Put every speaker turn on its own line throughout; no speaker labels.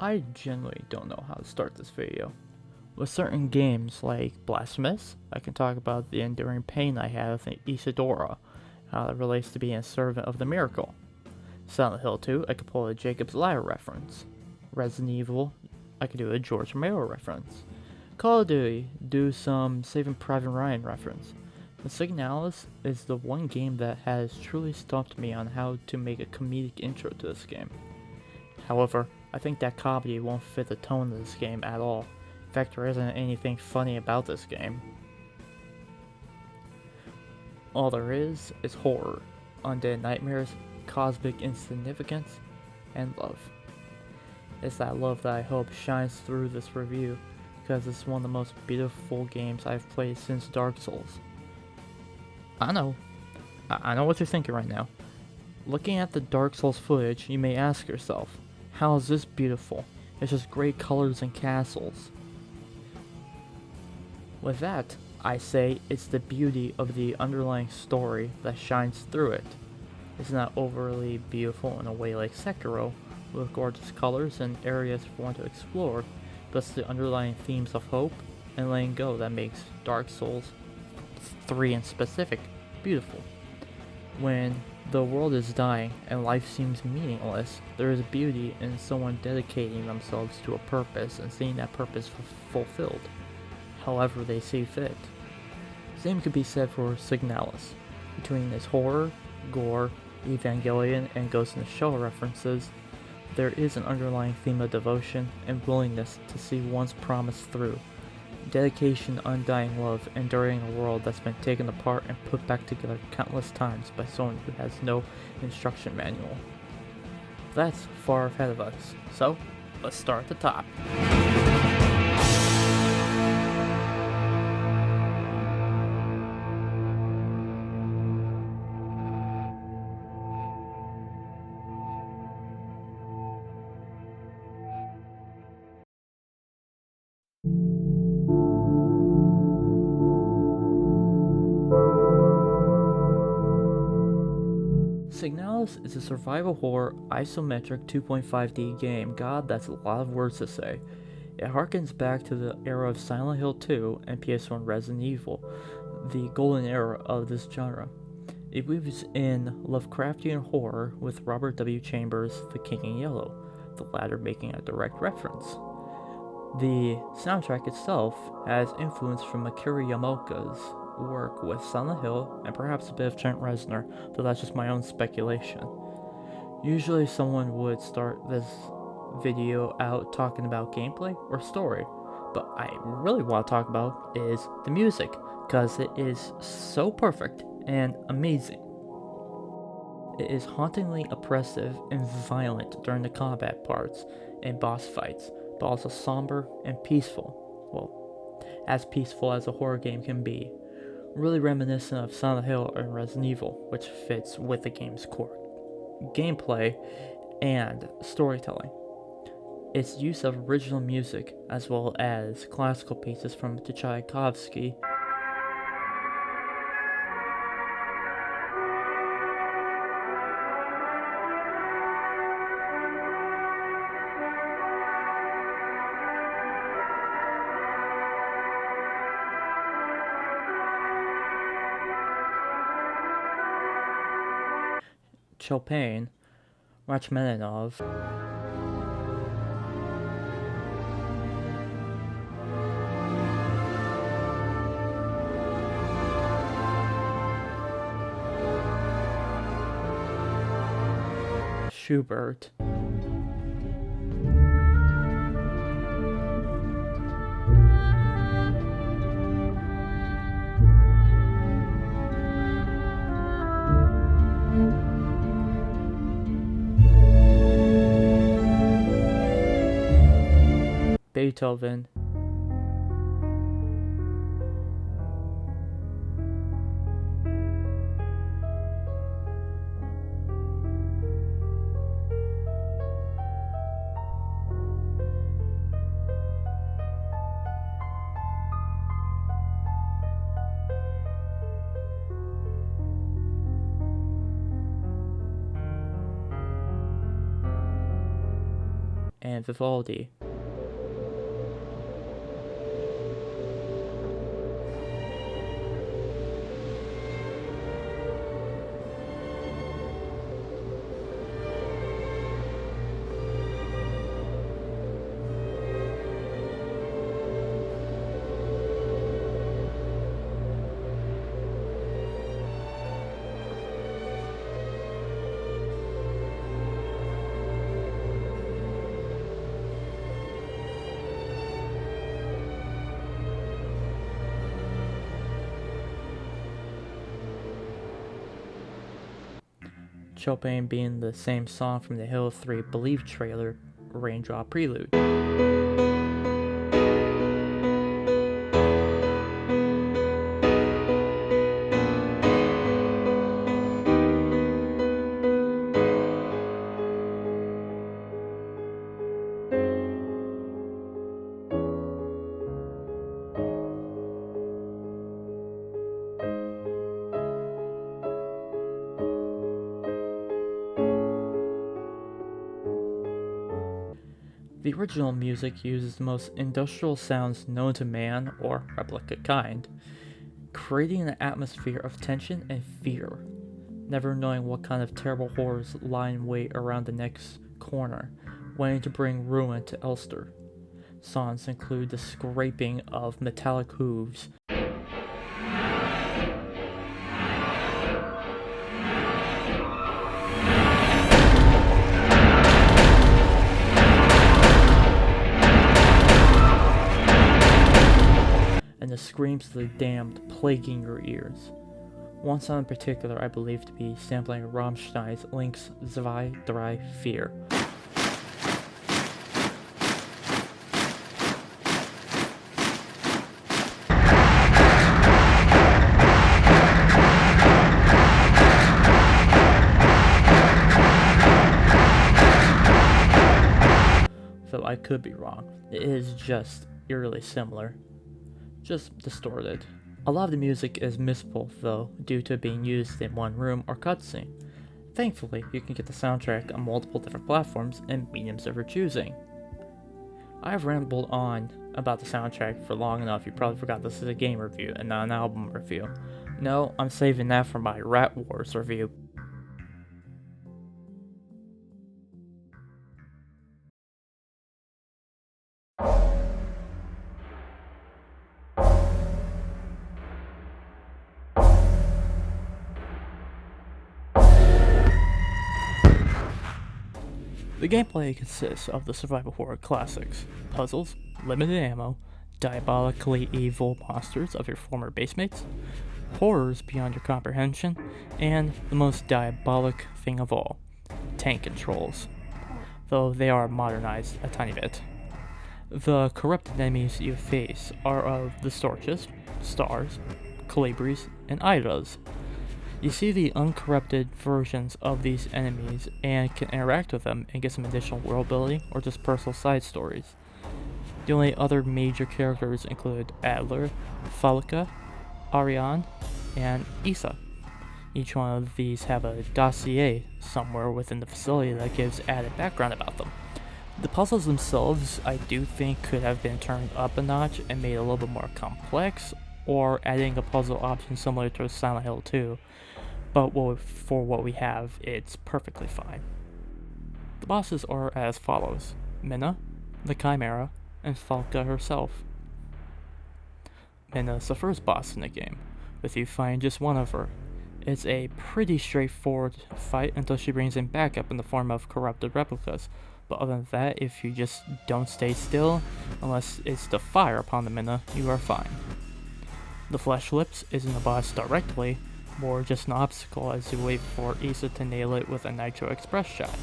I genuinely don't know how to start this video. With certain games like Blasphemous, I can talk about the enduring pain I have with Isadora, how it relates to being a servant of the miracle. Silent Hill 2, I could pull a Jacob's Ladder reference. Resident Evil, I could do a George Romero reference. Call of Duty, do some Saving Private Ryan reference. The Signalis is the one game that has truly stumped me on how to make a comedic intro to this game. However, I think that comedy won't fit the tone of this game at all. In fact, there isn't anything funny about this game. All there is horror, undead nightmares, cosmic insignificance, and love. It's that love that I hope shines through this review, because it's one of the most beautiful games I've played since Dark Souls. I know what you're thinking right now. Looking at the Dark Souls footage, you may ask yourself, how is this beautiful? It's just great colors and castles. With that, I say it's the beauty of the underlying story that shines through it. It's not overly beautiful in a way like Sekiro, with gorgeous colors and areas for one to explore, but it's the underlying themes of hope and letting go that makes Dark Souls 3 in specific beautiful. When the world is dying and life seems meaningless, there is beauty in someone dedicating themselves to a purpose and seeing that purpose fulfilled, however they see fit. Same could be said for Signalis. Between its horror, gore, Evangelion, and Ghost in the Shell references, there is an underlying theme of devotion and willingness to see one's promise through. Dedication, undying love, enduring a world that's been taken apart and put back together countless times by someone who has no instruction manual. That's far ahead of us, so let's start at the top. Signalis is a survival horror isometric 2.5D game. God, that's a lot of words to say. It harkens back to the era of Silent Hill 2 and PS1 Resident Evil, the golden era of this genre. It weaves in Lovecraftian horror with Robert W. Chambers' The King in Yellow, the latter making a direct reference. The soundtrack itself has influence from Akira Yamaoka's work with Silent Hill and perhaps a bit of Trent Reznor, though that's just my own speculation. Usually someone would start this video out talking about gameplay or story, but I really want to talk about is the music, because it is so perfect and amazing. It is hauntingly oppressive and violent during the combat parts and boss fights, but also somber and peaceful. Well, as peaceful as a horror game can be. Really reminiscent of Silent Hill and Resident Evil, which fits with the game's core gameplay and storytelling. Its use of original music, as well as classical pieces from Tchaikovsky, Chopin, Rachmaninoff, Schubert, Beethoven, and Vivaldi. Chopin being the same song from the Halo 3 Believe trailer, Raindrop Prelude. The original music uses the most industrial sounds known to man or replica kind, creating an atmosphere of tension and fear, never knowing what kind of terrible horrors lie in wait around the next corner, waiting to bring ruin to Elster. Songs include the scraping of metallic hooves, and the screams of the damned plaguing your ears. One song in particular I believe to be sampling Rammstein's Links 2, 3, 4. Though I could be wrong, it is just eerily similar. Just distorted. A lot of the music is missable though, due to being used in one room or cutscene. Thankfully, you can get the soundtrack on multiple different platforms and mediums of your choosing. I've rambled on about the soundtrack for long enough. You probably forgot this is a game review and not an album review. No, I'm saving that for my Rat Wars review. The gameplay consists of the survival horror classics, puzzles, limited ammo, diabolically evil monsters of your former basemates, horrors beyond your comprehension, and the most diabolic thing of all, tank controls, though they are modernized a tiny bit. The corrupted enemies you face are of the Storches, Stars, Calibris, and Idas. You see the uncorrupted versions of these enemies and can interact with them and get some additional world building or just personal side stories. The only other major characters include Adler, Falka, Ariane, and Isa. Each one of these have a dossier somewhere within the facility that gives added background about them. The puzzles themselves I do think could have been turned up a notch and made a little bit more complex, or adding a puzzle option similar to Silent Hill 2. But for what we have, it's perfectly fine. The bosses are as follows: Minna, the Chimera, and Falka herself. Minna is the first boss in the game, with you fighting just one of her. It's a pretty straightforward fight until she brings in backup in the form of corrupted replicas, but other than that, if you just don't stay still, unless it's to fire upon the Minna, you are fine. The Flesh Lips isn't a boss directly, more just an obstacle as you wait for Isa to nail it with a Nitro Express shot.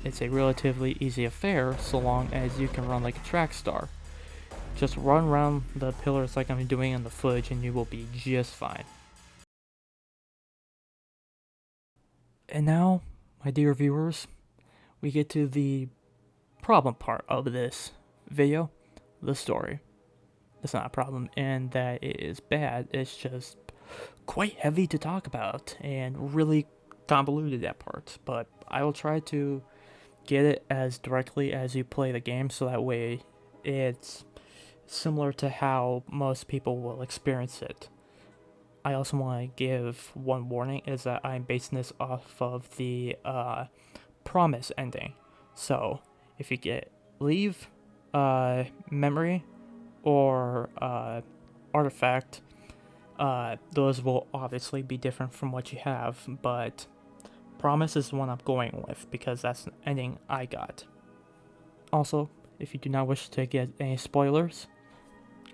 It's a relatively easy affair so long as you can run like a track star. Just run around the pillars like I'm doing in the footage and you will be just fine. And now, my dear viewers, we get to the problem part of this video, the story. It's not a problem in that it is bad, it's just quite heavy to talk about and really convoluted, that part, but I will try to get it as directly as you play the game, so that way it's similar to how most people will experience it. I also want to give one warning, is that I'm basing this off of the promise ending. So if you leave memory or artifact, those will obviously be different from what you have, but promise is the one I'm going with because that's the ending I got. Also, if you do not wish to get any spoilers,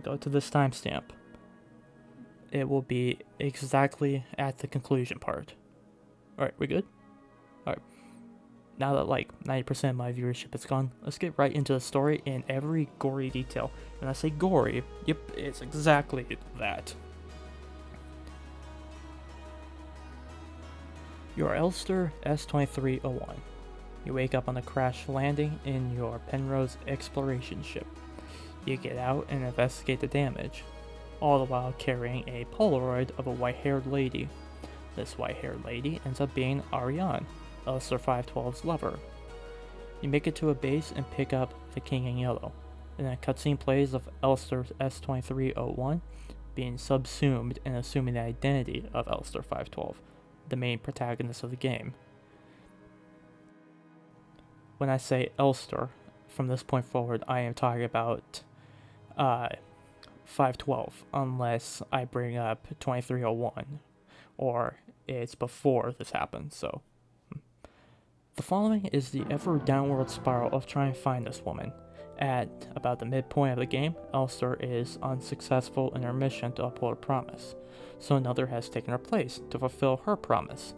go to this timestamp. It will be exactly at the conclusion part. Alright, we good? Alright. Now that like 90% of my viewership is gone, let's get right into the story in every gory detail. When I say gory, yep, it's exactly that. You're Elster S-2301. You wake up on a crash landing in your Penrose exploration ship. You get out and investigate the damage, all the while carrying a Polaroid of a white-haired lady. This white-haired lady ends up being Ariane, Elster 512's lover. You make it to a base and pick up the King in Yellow, and then a cutscene plays of Elster S-2301 being subsumed and assuming the identity of Elster 512, the main protagonist of the game. When I say Elster, from this point forward, I am talking about 512, unless I bring up 2301, or it's before this happens, so. The following is the ever downward spiral of trying to find this woman. At about the midpoint of the game, Elster is unsuccessful in her mission to uphold her promise, so another has taken her place to fulfill her promise.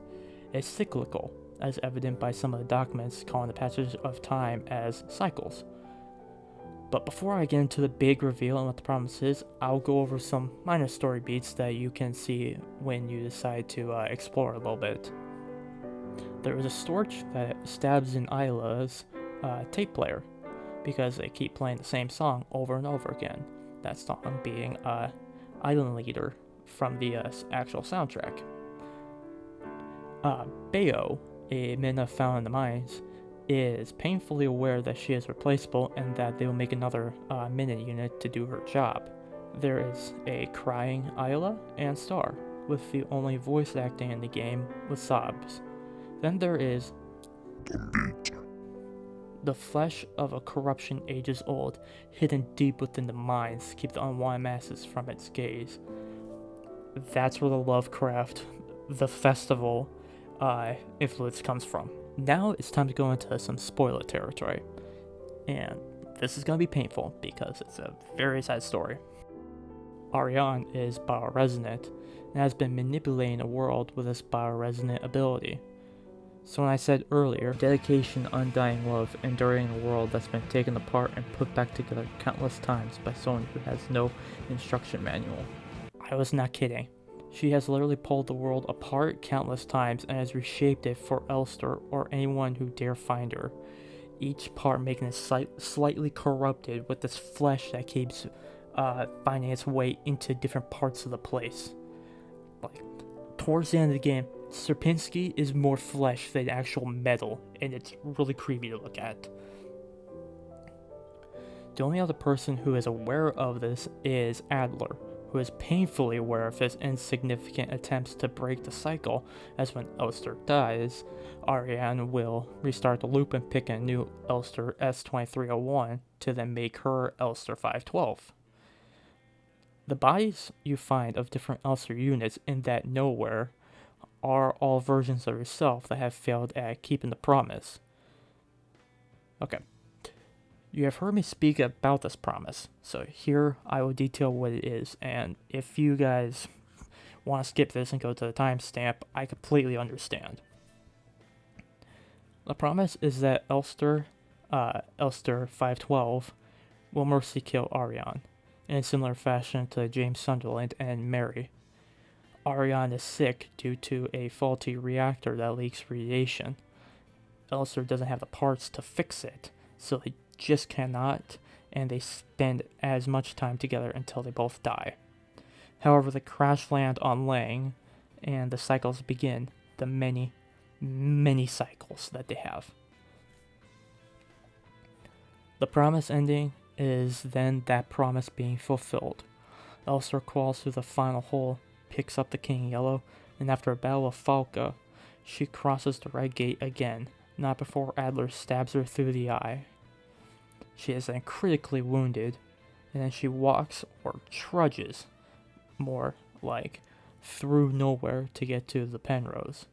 It's cyclical, as evident by some of the documents calling the passage of time as cycles. But before I get into the big reveal and what the promise is, I'll go over some minor story beats that you can see when you decide to explore a little bit. There is a storch that stabs in Isla's tape player because they keep playing the same song over and over again. That song being Island Leader from the actual soundtrack. Bayo, a mina found in the mines, is painfully aware that she is replaceable and that they will make another minute unit to do her job. There is a crying Isla and Star, with the only voice acting in the game with sobs. Then there is the flesh of a corruption ages old, hidden deep within the mines to keep the unwanted masses from its gaze. That's where the Lovecraft, the festival, influence comes from. Now it's time to go into some spoiler territory. And this is going to be painful because it's a very sad story. Ariane is bioresonant and has been manipulating the world with this bioresonant ability. So when I said earlier, dedication, undying love, enduring a world that's been taken apart and put back together countless times by someone who has no instruction manual. I was not kidding. She has literally pulled the world apart countless times and has reshaped it for Elster or anyone who dare find her. Each part making it slightly corrupted with this flesh that keeps finding its way into different parts of the place. Like, towards the end of the game, Sierpinski is more flesh than actual metal, and it's really creepy to look at. The only other person who is aware of this is Adler, who is painfully aware of his insignificant attempts to break the cycle, as when Elster dies, Ariane will restart the loop and pick a new Elster S-2301 to then make her Elster 512. The bodies you find of different Elster units in that nowhere are all versions of yourself that have failed at keeping the promise. Okay. You have heard me speak about this promise, so here I will detail what it is, and if you guys want to skip this and go to the timestamp, I completely understand. The promise is that Elster 512 will mercifully kill Ariane, in a similar fashion to James Sunderland and Mary. Ariane is sick due to a faulty reactor that leaks radiation. Elster doesn't have the parts to fix it, so they just cannot, and they spend as much time together until they both die. However, they crash land on Lang, and the cycles begin, the many, many cycles that they have. The promise ending is then that promise being fulfilled. Elster crawls through the final hole, picks up the King Yellow, and after a battle with Falca, she crosses the Red Gate again, not before Adler stabs her through the eye. She is then critically wounded, and then she walks, or trudges, more like, through nowhere to get to the Penrose.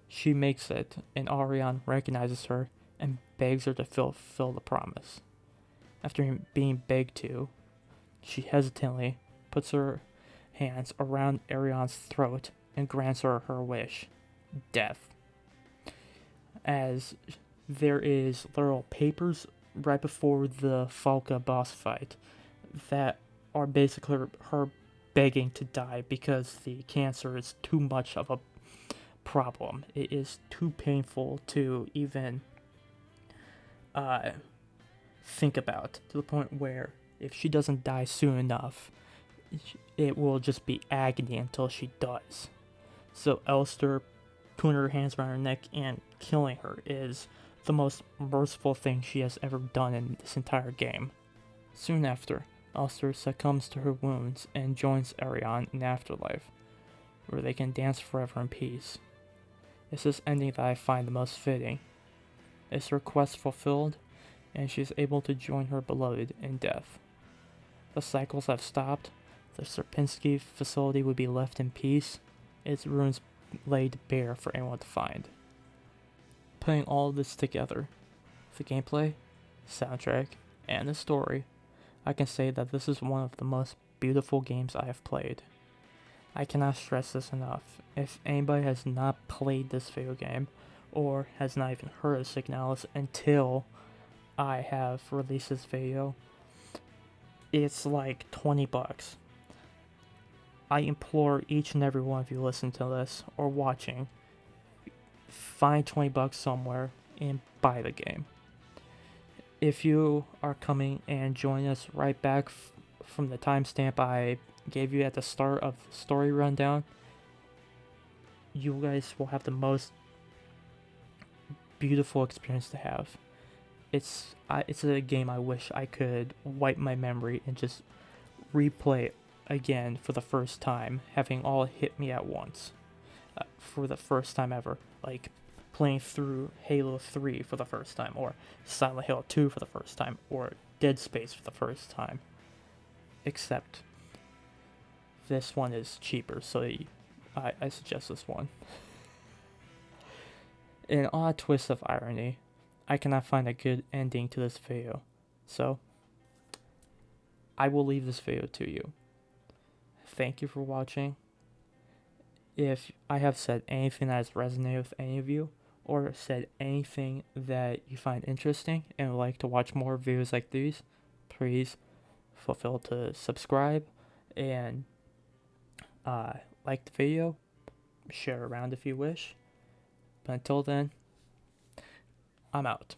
She makes it, and Ariane recognizes her and begs her to fulfill the promise. After being begged to, she hesitantly puts her hands around Ariane's throat and grants her her wish, death. As there is literal papers right before the Falca boss fight that are basically her begging to die because the cancer is too much of a problem. It is too painful to even think about, to the point where if she doesn't die soon enough, it will just be agony until she does. So Elster putting her hands around her neck and killing her is the most merciful thing she has ever done in this entire game. Soon after, Elster succumbs to her wounds and joins Ariane in Afterlife, where they can dance forever in peace. It's this ending that I find the most fitting. It's her quest fulfilled, and she is able to join her beloved in death. The cycles have stopped, the Sierpinski facility would be left in peace, its ruins laid bare for anyone to find. Putting all of this together, the gameplay, soundtrack, and the story, I can say that this is one of the most beautiful games I have played. I cannot stress this enough. If anybody has not played this video game, or has not even heard of Signalis until I have released this video, it's like $20. I implore each and every one of you listening to this or watching, find $20 somewhere and buy the game. If you are coming and join us right back from the timestamp I gave you at the start of the story rundown, you guys will have the most beautiful experience to have. It's a game I wish I could wipe my memory and just replay again for the first time, having all hit me at once, for the first time ever, like playing through Halo 3 for the first time, or Silent Hill 2 for the first time, or Dead Space for the first time. Except this one is cheaper, so I suggest this one. In an odd twist of irony, I cannot find a good ending to this video, so I will leave this video to you. Thank you for watching. If I have said anything that has resonated with any of you, or said anything that you find interesting and would like to watch more videos like these, please feel free to subscribe and like the video, share around if you wish. But until then, I'm out.